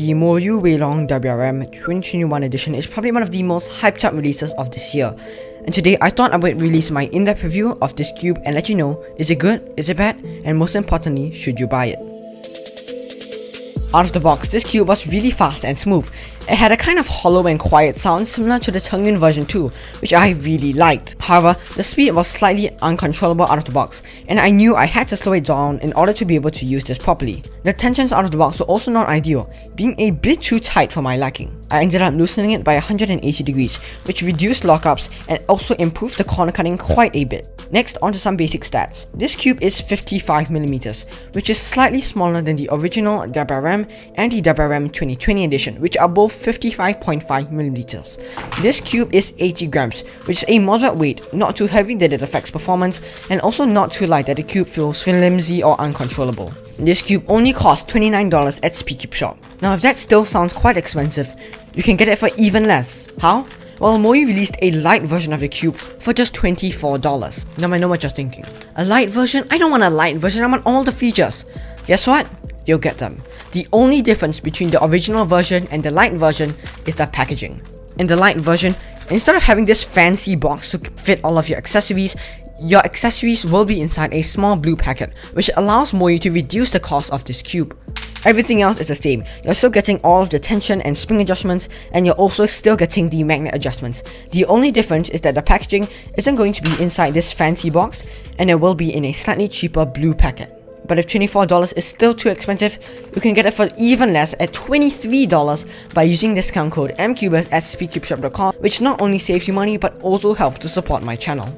the Moyu Weilong WRM 2021 edition is probably one of the most hyped up releases of this year. And today I thought I would release my in-depth review of this cube and let you know, is it good, is it bad, and most importantly, should you buy it? Out of the box, this cube was really fast and smooth. It had a kind of hollow and quiet sound similar to the Tengyun version 2, which I really liked. However, the speed was slightly uncontrollable out of the box, and I knew I had to slow it down in order to be able to use this properly. The tensions out of the box were also not ideal, being a bit too tight for my liking. I ended up loosening it by 180 degrees, which reduced lockups and also improved the corner cutting quite a bit. Next, onto some basic stats. This cube is 55mm, which is slightly smaller than the original WRM and the WRM 2020 edition, which are both 55.5mm. This cube is 80 grams, which is a moderate weight, not too heavy that it affects performance, and also not too light that the cube feels flimsy or uncontrollable. This cube only costs $29 at Speed Shop. Now if that still sounds quite expensive, you can get it for even less. How? Well, Moyu released a light version of the cube for just $24. Now I know what you're thinking. A light version? I don't want a light version, I want all the features. Guess what? You'll get them. The only difference between the original version and the light version is the packaging. In the light version, instead of having this fancy box to fit all of your accessories will be inside a small blue packet, which allows Moyu to reduce the cost of this cube. Everything else is the same. You're still getting all of the tension and spring adjustments, and you're also still getting the magnet adjustments. The only difference is that the packaging isn't going to be inside this fancy box, and it will be in a slightly cheaper blue packet. But if $24 is still too expensive, you can get it for even less at $23 by using discount code MCuberzz at speedcubeshop.com, which not only saves you money but also helps to support my channel.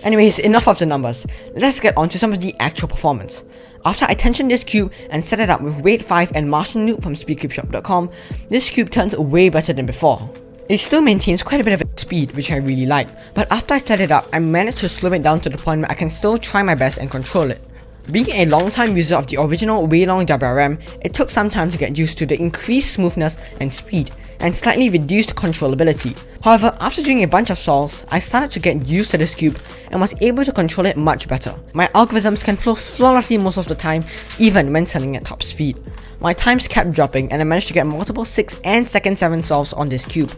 Anyways, enough of the numbers. Let's get on to some of the actual performance. After I tensioned this cube and set it up with weight 5 and Martian loop from speedcubeshop.com, this cube turns way better than before. It still maintains quite a bit of speed, which I really like, but after I set it up, I managed to slow it down to the point where I can still try my best and control it. Being a long-time user of the original Weilong WRM, it took some time to get used to the increased smoothness and speed, and slightly reduced controllability. However, after doing a bunch of solves, I started to get used to this cube and was able to control it much better. My algorithms can flow flawlessly most of the time, even when turning at top speed. My times kept dropping and I managed to get multiple 6 and second 7 solves on this cube.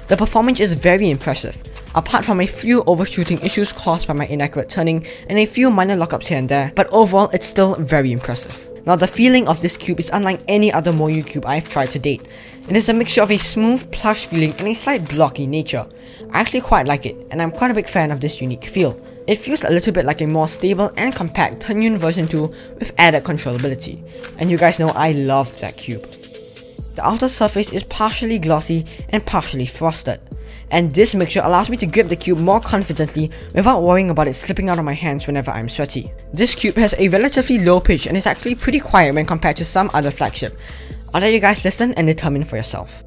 The performance is very impressive. Apart from a few overshooting issues caused by my inaccurate turning and a few minor lockups here and there, but overall it's still very impressive. Now the feeling of this cube is unlike any other Moyu cube I've tried to date. It is a mixture of a smooth, plush feeling and a slight blocky nature. I actually quite like it, and I'm quite a big fan of this unique feel. It feels a little bit like a more stable and compact Tengyun version 2 with added controllability, and you guys know I loved that cube. The outer surface is partially glossy and partially frosted, and this mixture allows me to grip the cube more confidently without worrying about it slipping out of my hands whenever I'm sweaty. This cube has a relatively low pitch and is actually pretty quiet when compared to some other flagship. I'll let you guys listen and determine for yourself.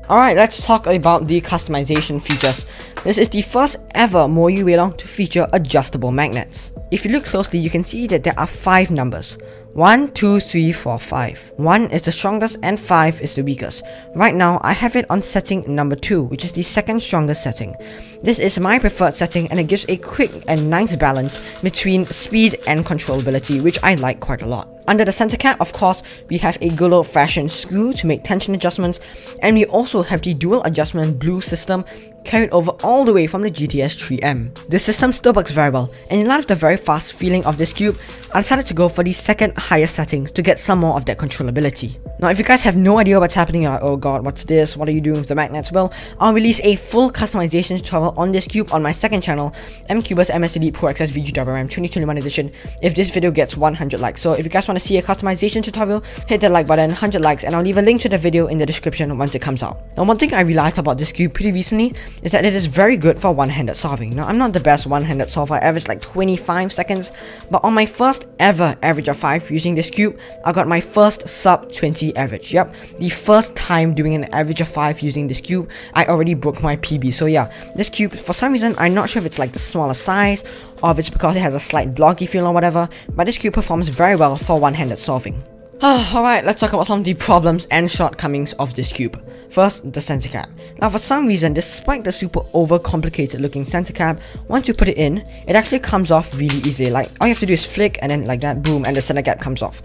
Alright, let's talk about the customization features. This is the first ever Moyu Weilong to feature adjustable magnets. If you look closely, you can see that there are 5 numbers. 1, 2, 3, 4, 5. 1 is the strongest and 5 is the weakest. Right now, I have it on setting number 2, which is the second strongest setting. This is my preferred setting and it gives a quick and nice balance between speed and controllability, which I like quite a lot. Under the center cap, of course, we have a good old-fashioned screw to make tension adjustments, and we also have the dual adjustment blue system carried over all the way from the GTS 3M. This system still works very well, and in light of the very fast feeling of this cube, I decided to go for the second highest settings to get some more of that controllability. Now if you guys have no idea what's happening, you're like, oh god, what's this, what are you doing with the magnets? Well, I'll release a full customization tutorial on this cube on my second channel, Cuberzz MS Elite Pro XS VG WRM 2021 edition, if this video gets 100 likes. So if you guys want to see a customization tutorial, hit that like button, 100 likes, and I'll leave a link to the video in the description once it comes out. Now one thing I realized about this cube pretty recently is that it is very good for one-handed solving. Now I'm not the best one-handed solver, I average like 25 seconds, but on my first ever average of 5 using this cube, I got my first sub 20 average. Yep, the first time doing an average of 5 using this cube, I already broke my PB. So yeah, this cube, for some reason, I'm not sure if it's like the smaller size or if it's because it has a slight blocky feel or whatever, but this cube performs very well for one-handed solving. Alright, let's talk about some of the problems and shortcomings of this cube. First, the center cap. Now for some reason, despite the super overcomplicated looking center cap, once you put it in, it actually comes off really easily. Like, all you have to do is flick and then like that, boom, and the center cap comes off.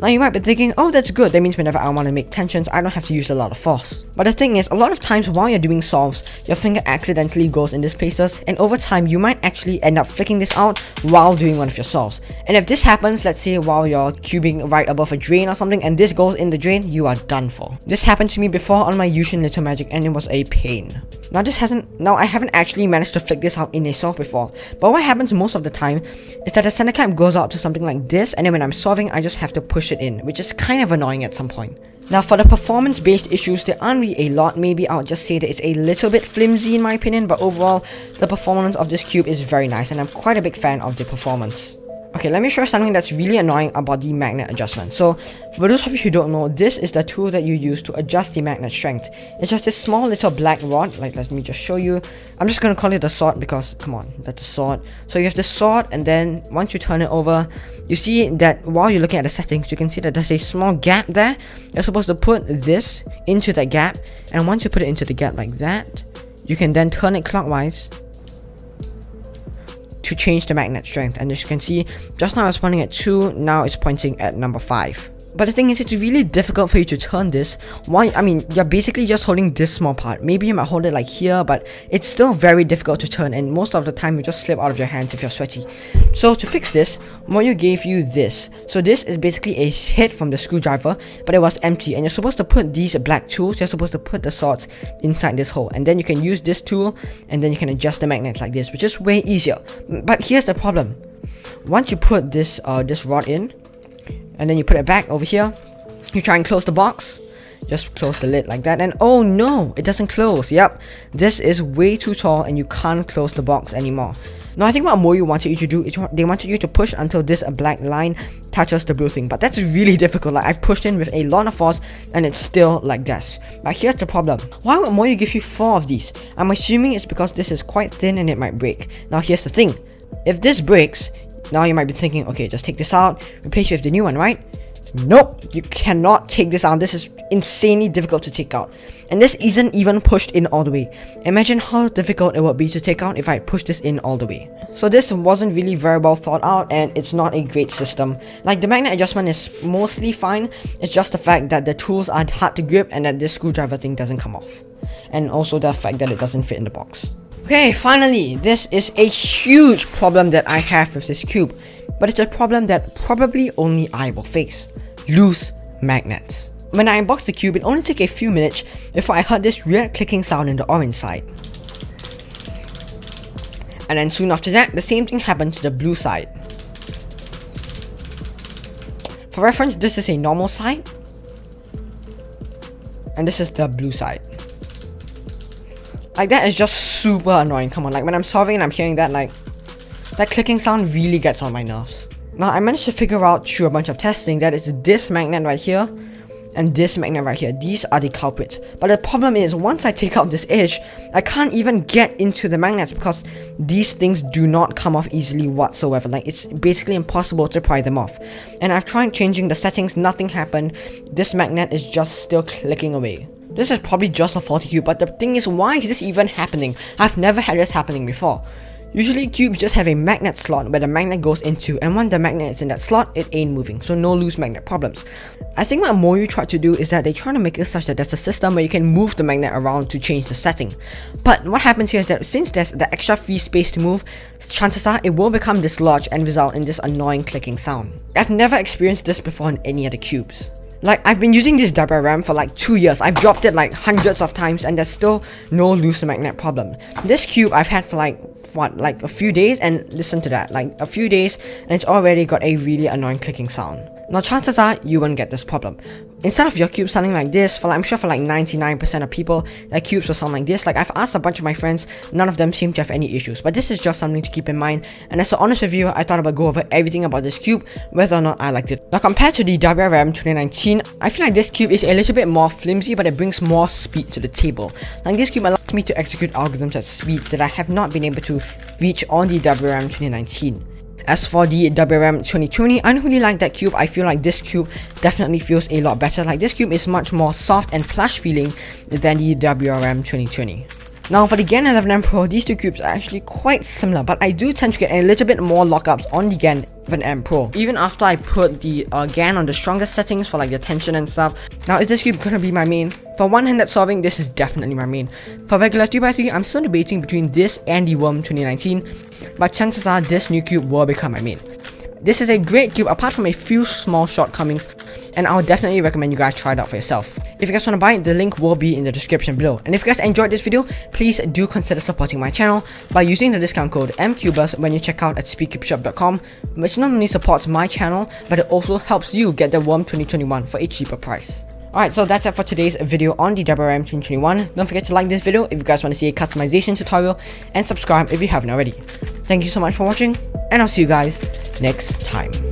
Now you might be thinking, oh, that's good, that means whenever I want to make tensions, I don't have to use a lot of force. But the thing is, a lot of times while you're doing solves, your finger accidentally goes in these places, and over time you might actually end up flicking this out while doing one of your solves. And if this happens, let's say while you're cubing right above a drain or something, and this goes in the drain, you are done for. This happened to me before on my Yushin Little Magic, and it was a pain. Now I haven't actually managed to flick this out in a solve before, but what happens most of the time is that the center cap goes out to something like this, and then when I'm solving, I just have to push it in, which is kind of annoying at some point. Now for the performance based issues, there aren't really a lot. Maybe I'll just say that it's a little bit flimsy in my opinion, but overall the performance of this cube is very nice, and I'm quite a big fan of the performance. Okay, let me show you something that's really annoying about the magnet adjustment. So, for those of you who don't know, this is the tool that you use to adjust the magnet strength. It's just this small little black rod, like let me just show you. I'm just gonna call it a sword because, come on, that's a sword. So you have the sword, and then once you turn it over, you see that while you're looking at the settings, you can see that there's a small gap there. You're supposed to put this into that gap, and once you put it into the gap like that, you can then turn it clockwise to change the magnet strength. And as you can see, just now I was pointing at 2, now it's pointing at number 5. But the thing is, it's really difficult for you to turn this. Why? I mean, you're basically just holding this small part. Maybe you might hold it like here, but it's still very difficult to turn, and most of the time you just slip out of your hands if you're sweaty. So to fix this, Moyu gave you this. So this is basically a hit from the screwdriver, but it was empty, and you're supposed to put these black tools, you're supposed to put the swords inside this hole, and then you can use this tool, and then you can adjust the magnet like this, which is way easier. But here's the problem. Once you put this rod in, and then you put it back over here, you try and close the box, just close the lid like that, and oh no, it doesn't close. Yep, this is way too tall and you can't close the box anymore. Now I think what Moyu wanted you to do is they wanted you to push until this black line touches the blue thing, but that's really difficult. Like I pushed in with a lot of force and it's still like this. But here's the problem. Why would Moyu give you 4 of these? I'm assuming it's because this is quite thin and it might break. Now here's the thing. If this breaks, now you might be thinking, okay, just take this out, replace it with the new one, right? Nope, you cannot take this out. This is insanely difficult to take out. And this isn't even pushed in all the way. Imagine how difficult it would be to take out if I push this in all the way. So this wasn't really very well thought out, and it's not a great system. Like the magnet adjustment is mostly fine, it's just the fact that the tools are hard to grip and that this screwdriver thing doesn't come off. And also the fact that it doesn't fit in the box. Okay, finally, this is a huge problem that I have with this cube, but it's a problem that probably only I will face. Loose magnets. When I unboxed the cube, it only took a few minutes before I heard this weird clicking sound in the orange side. And then soon after that, the same thing happened to the blue side. For reference, this is a normal side, and this is the blue side. Like that is just super annoying. Come on, like when I'm solving and I'm hearing that, like that clicking sound really gets on my nerves. Now I managed to figure out through a bunch of testing that it's this magnet right here and this magnet right here. These are the culprits. But the problem is, once I take out this edge, I can't even get into the magnets because these things do not come off easily whatsoever. Like it's basically impossible to pry them off. And I've tried changing the settings, nothing happened. This magnet is just still clicking away. This is probably just a faulty cube, but the thing is, why is this even happening? I've never had this happening before. Usually cubes just have a magnet slot where the magnet goes into, and when the magnet is in that slot, it ain't moving, so no loose magnet problems. I think what Moyu tried to do is that they try to make it such that there's a system where you can move the magnet around to change the setting. But what happens here is that since there's the extra free space to move, chances are it will become dislodged and result in this annoying clicking sound. I've never experienced this before in any other cubes. Like, I've been using this WRM for like 2 years. I've dropped it like hundreds of times and there's still no loose magnet problem. This cube I've had for like, what, like a few days, and listen to that, like a few days, and it's already got a really annoying clicking sound. Now chances are you won't get this problem. Instead of your cube sounding like this, for like, I'm sure for like 99% of people, their cubes will sound like this. Like I've asked a bunch of my friends, none of them seem to have any issues. But this is just something to keep in mind. And as an honest review, I thought I would go over everything about this cube, whether or not I liked it. Now compared to the WRM 2019, I feel like this cube is a little bit more flimsy, but it brings more speed to the table. Like this cube allows me to execute algorithms at speeds that I have not been able to reach on the WRM 2019. As for the WRM 2020, I don't really like that cube. I feel like this cube definitely feels a lot better. Like this cube is much more soft and plush feeling than the WRM 2020. Now for the GAN 11M Pro, these two cubes are actually quite similar, but I do tend to get a little bit more lockups on the GAN 11M Pro, even after I put the GAN on the strongest settings for like the tension and stuff. Now is this cube gonna be my main? For one-handed solving, this is definitely my main. For regular 3x3, I'm still debating between this and the WRM 2019, but chances are this new cube will become my main. This is a great cube apart from a few small shortcomings, and I would definitely recommend you guys try it out for yourself. If you guys want to buy it, the link will be in the description below. And if you guys enjoyed this video, please do consider supporting my channel by using the discount code MCuberzz when you check out at speedcubeshop.com, which not only supports my channel, but it also helps you get the WRM 2021 for a cheaper price. Alright, so that's it for today's video on the WRM 2021. Don't forget to like this video if you guys want to see a customization tutorial, and subscribe if you haven't already. Thank you so much for watching, and I'll see you guys next time.